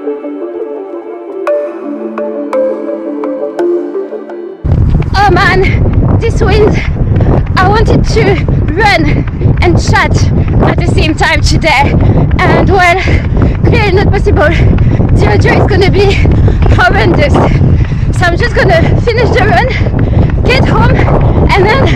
Oh man, this wind! I wanted to run and chat at the same time today, and well, clearly not possible. The audio is gonna be horrendous, so I'm just gonna finish the run, get home, and then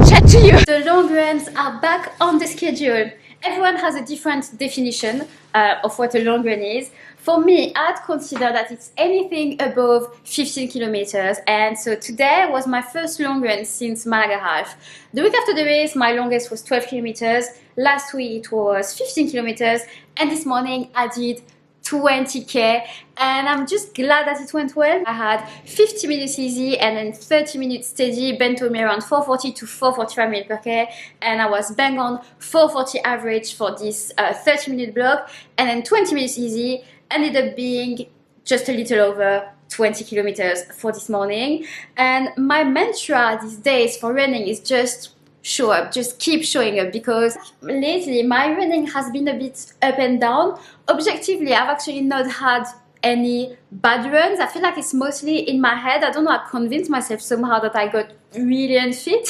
chat to you. The long runs are back on the schedule. Everyone has a different definition of what a long run is. For me, I'd consider that it's anything above 15 kilometers, and so today was my first long run since Malaga half. The week after the race, my longest was 12 kilometers. Last week it was 15 kilometers, and this morning I did 20k, and I'm just glad that it went well. I had 50 minutes easy and then 30 minutes steady, bent me around 440 to 445 minutes per k, and I was bang on 440 average for this 30-minute block, and then 20 minutes easy ended up being just a little over 20 kilometers for this morning. And my mantra these days for running is just show up, just keep showing up, because lately my running has been a bit up and down. Objectively, I've actually not had any bad runs. I feel like it's mostly in my head. I don't know, I convinced myself somehow that I got really unfit.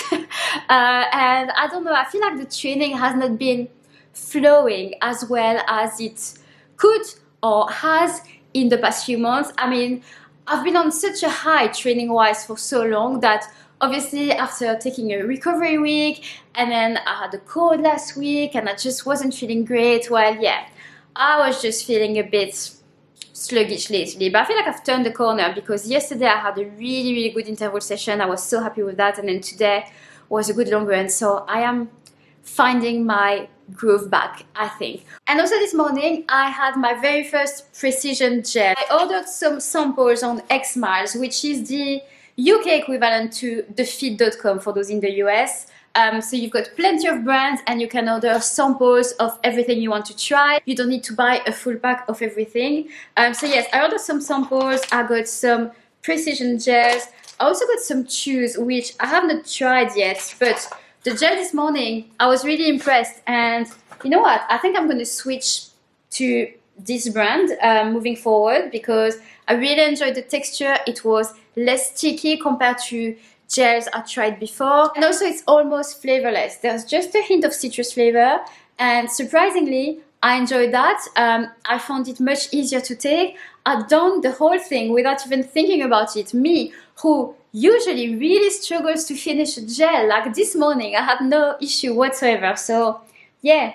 And I don't know, I feel like the training has not been flowing as well as it could or has in the past few months. I mean, I've been on such a high training-wise for so long that obviously after taking a recovery week, and then I had a cold last week and I just wasn't feeling great, well, yeah, I was just feeling a bit sluggish lately. But I feel like I've turned the corner, because yesterday I had a really good interval session. I was so happy with that, and then today was a good long run, so I am finding my groove back, I think. And also this morning I had my very first precision gel. I ordered some samples on X Miles, which is the UK equivalent to thefit.com for those in the US. So you've got plenty of brands and you can order samples of everything you want to try. You don't need to buy a full pack of everything. So yes, I ordered some samples. I got some precision gels. I also got some chews, which I have not tried yet, but the gel this morning, I was really impressed, and you know what? I think I'm going to switch to this brand moving forward, because I really enjoyed the texture. It was less sticky compared to gels I tried before, and also it's almost flavorless. There's just a hint of citrus flavor, and surprisingly, I enjoyed that. I found it much easier to take. I've done the whole thing without even thinking about it. Me, who usually really struggles to finish a gel, like this morning, I had no issue whatsoever. So, yeah.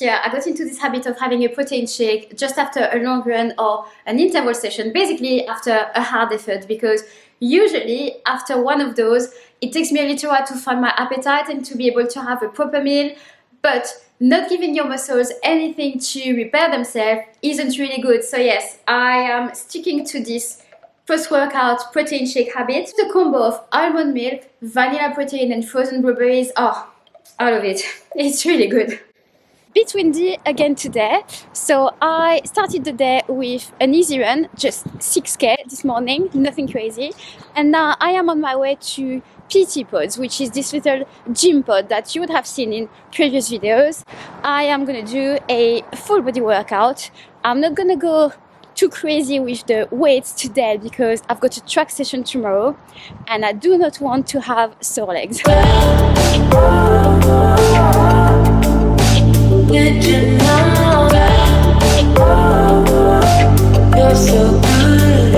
I got into this habit of having a protein shake just after a long run or an interval session, basically after a hard effort, because usually after one of those it takes me a little while to find my appetite and to be able to have a proper meal. But not giving your muscles anything to repair themselves isn't really good. So yes, I am sticking to this post-workout protein shake habit. The combo of almond milk, vanilla protein and frozen blueberries, oh, I love it. It's really good. Bit windy again today, so I started the day with an easy run, just 6k this morning, nothing crazy, and now I am on my way to PT Pods, which is this little gym pod that you would have seen in previous videos. I am gonna do a full body workout. I'm not gonna go too crazy with the weights today because I've got a track session tomorrow and I do not want to have sore legs. Did you know you're so good?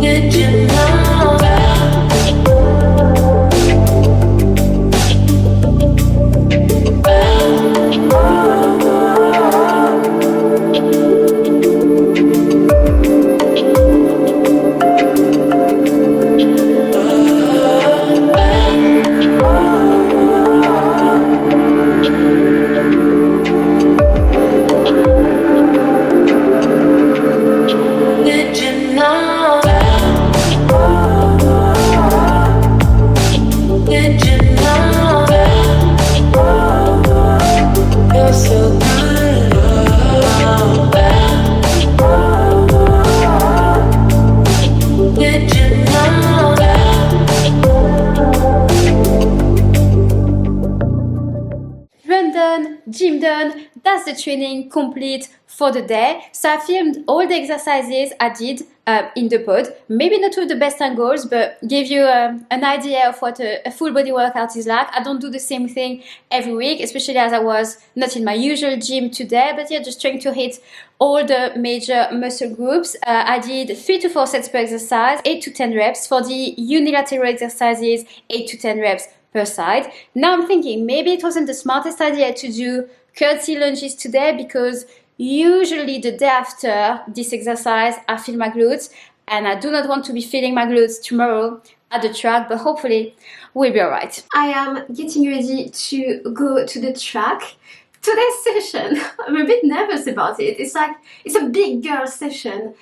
Did you know? that's the training complete for the day. So I filmed all the exercises I did in the pod. Maybe not with the best angles, but give you an idea of what a full body workout is like. I don't do the same thing every week, especially as I was not in my usual gym today, but yeah, just trying to hit all the major muscle groups. I did 3 to 4 sets per exercise, 8 to 10 reps. For the unilateral exercises, 8 to 10 reps per side. Now I'm thinking maybe it wasn't the smartest idea to do curtsy lunges today, because usually the day after this exercise I feel my glutes, and I do not want to be feeling my glutes tomorrow at the track, but hopefully we'll be alright. I am getting ready to go to the track. Today's session, I'm a bit nervous about it. It's a big girl session.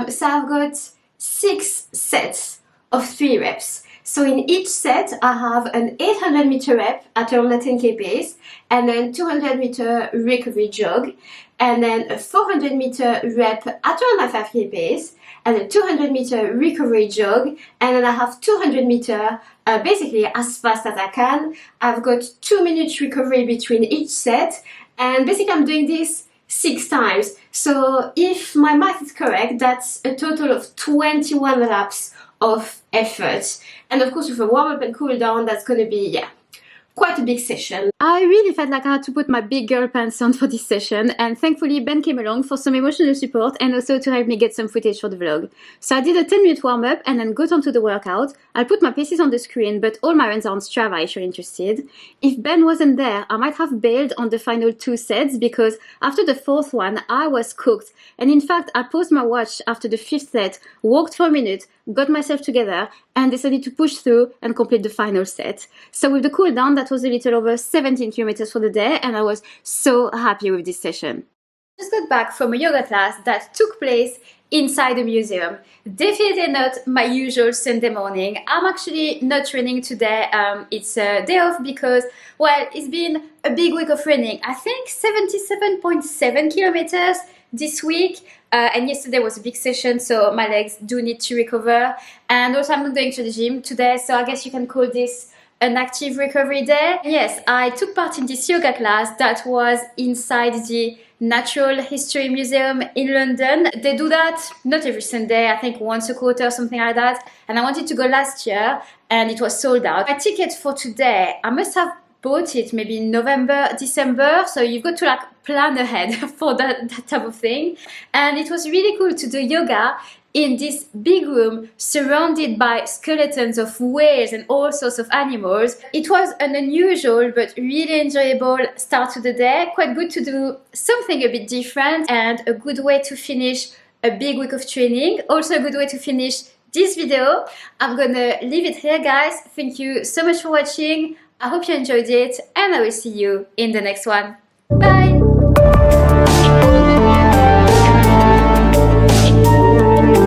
So I've got 6 sets of 3 reps. So in each set, I have an 800 meter rep at around a 10k pace, and then 200 meter recovery jog, and then a 400 meter rep at around a 5k pace, and a 200 meter recovery jog, and then I have 200 meter basically as fast as I can. I've got 2 minutes recovery between each set, and basically I'm doing this 6 times. So if my math is correct, that's a total of 21 laps of effort. And of course with a warm-up and cool down, that's going to be, yeah, quite a big session. I really felt like I had to put my big girl pants on for this session, and thankfully Ben came along for some emotional support and also to help me get some footage for the vlog. So I did a 10-minute warm-up and then got onto the workout. I'll put my paces on the screen, but all my runs are on Strava if you're interested. If Ben wasn't there, I might have bailed on the final 2 sets, because after the 4th one I was cooked, and in fact I paused my watch after the 5th set, walked for a minute, got myself together, and decided to push through and complete the final set. So with the cool down, that was a little over 17 kilometers for the day, and I was so happy with this session. I just got back from a yoga class that took place inside a museum. Definitely not my usual Sunday morning. I'm actually not training today. It's a day off because, well, it's been a big week of running. I think 77.7 kilometers this week, and yesterday was a big session, so my legs do need to recover. And also I'm not going to the gym today, so I guess you can call this an active recovery day. Yes, I took part in this yoga class that was inside the Natural History Museum in London. They do that not every Sunday, I think once a quarter or something like that, and I wanted to go last year and it was sold out. My ticket for today, I must have bought it maybe in November, December, so you've got to like plan ahead for that type of thing. And it was really cool to do yoga in this big room surrounded by skeletons of whales and all sorts of animals. It was an unusual but really enjoyable start to the day. Quite good to do something a bit different, and a good way to finish a big week of training. Also a good way to finish this video. I'm gonna leave it here, guys. Thank you so much for watching. I hope you enjoyed it, and I will see you in the next one.